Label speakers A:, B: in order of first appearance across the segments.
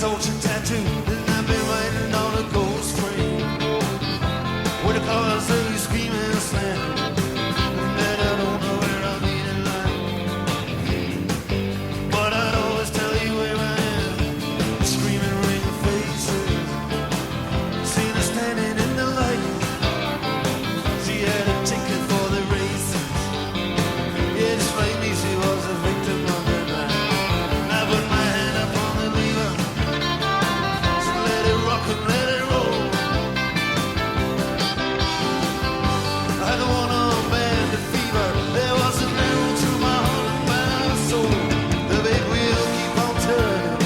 A: torture tattoo, and I've been writing on a ghost frame. With the colors of you screaming and slamming, and I don't know where I'll be tonight. But I'd always tell you where I am, screaming ring of faces. Seen her standing in the light, she had a ticket for the races. Yeah, just like me, she was a victim of the night. I put my hand up on the lever, so let it rock and let it roll. I had one on band of fever, there was an arrow through my heart and my soul. The big wheel keep on turning,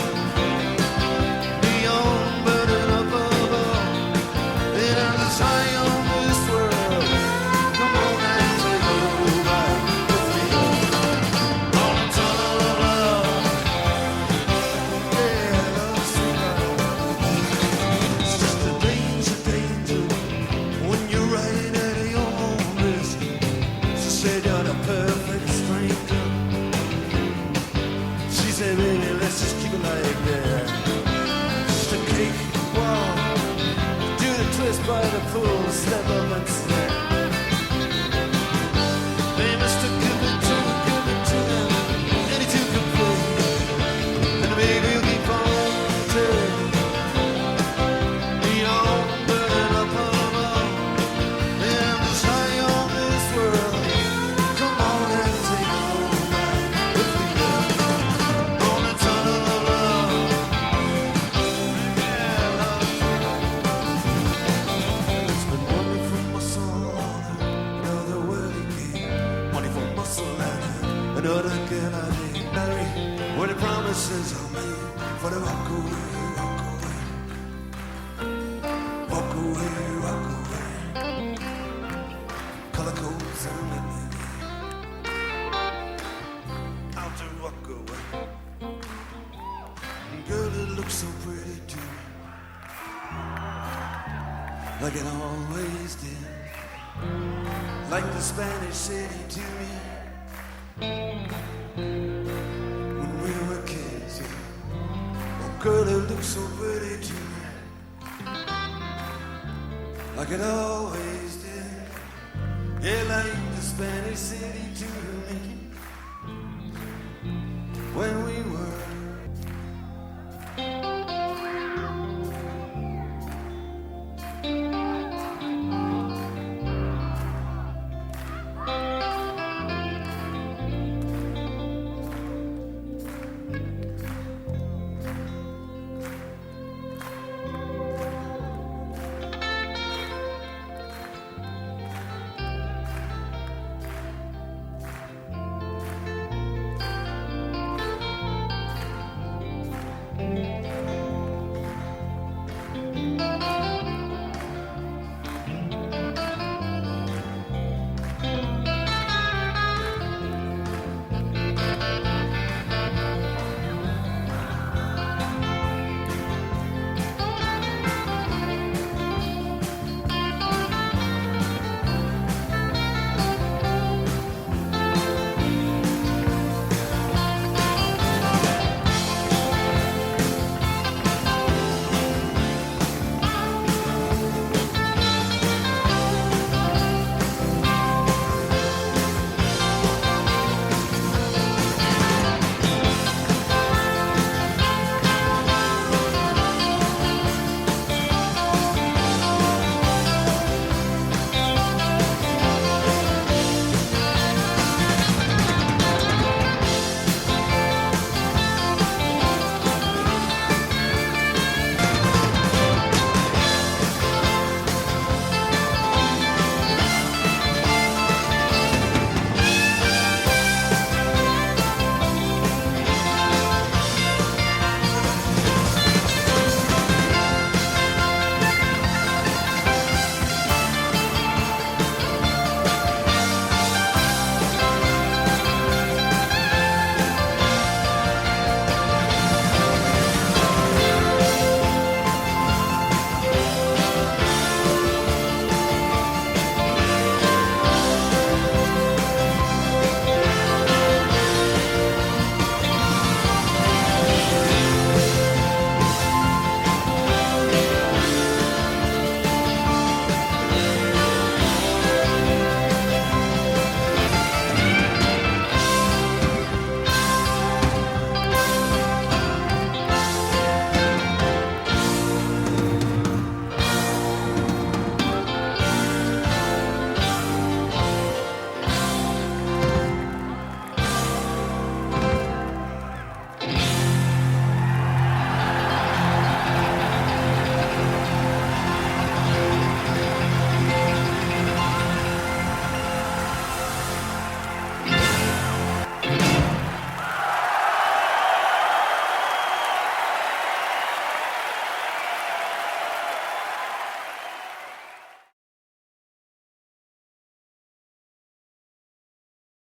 A: beyond burning up above. And I'm just high on this world. Come on and take a ride with me on a tunnel of love. Yeah, love sweetheart. It's just a danger, danger when you're right at your own risk. She said you're the perfect stranger. She said, baby, let's just keep it like that. Just a cake walk, do the twist by the pool, step up and snap. They must have given to them, any two could play. And the baby will keep on turning, beyond burning up above. And I'm just high on this world. Come on and take a ride with me on a tunnel of love. Yeah, love. It's been money from my soul, another worldly king. Money from muscle and another girl I did marry. Where the promises are made for the walk away, walk away. Walk away, walk away. Color codes and midnight. Out to walk away. Girl, it looks so pretty too, like it always did. Like the Spanish city to me when we were kids. Yeah. Oh, girl, it looks so pretty to me, like it always did. Yeah, like the Spanish city to me when we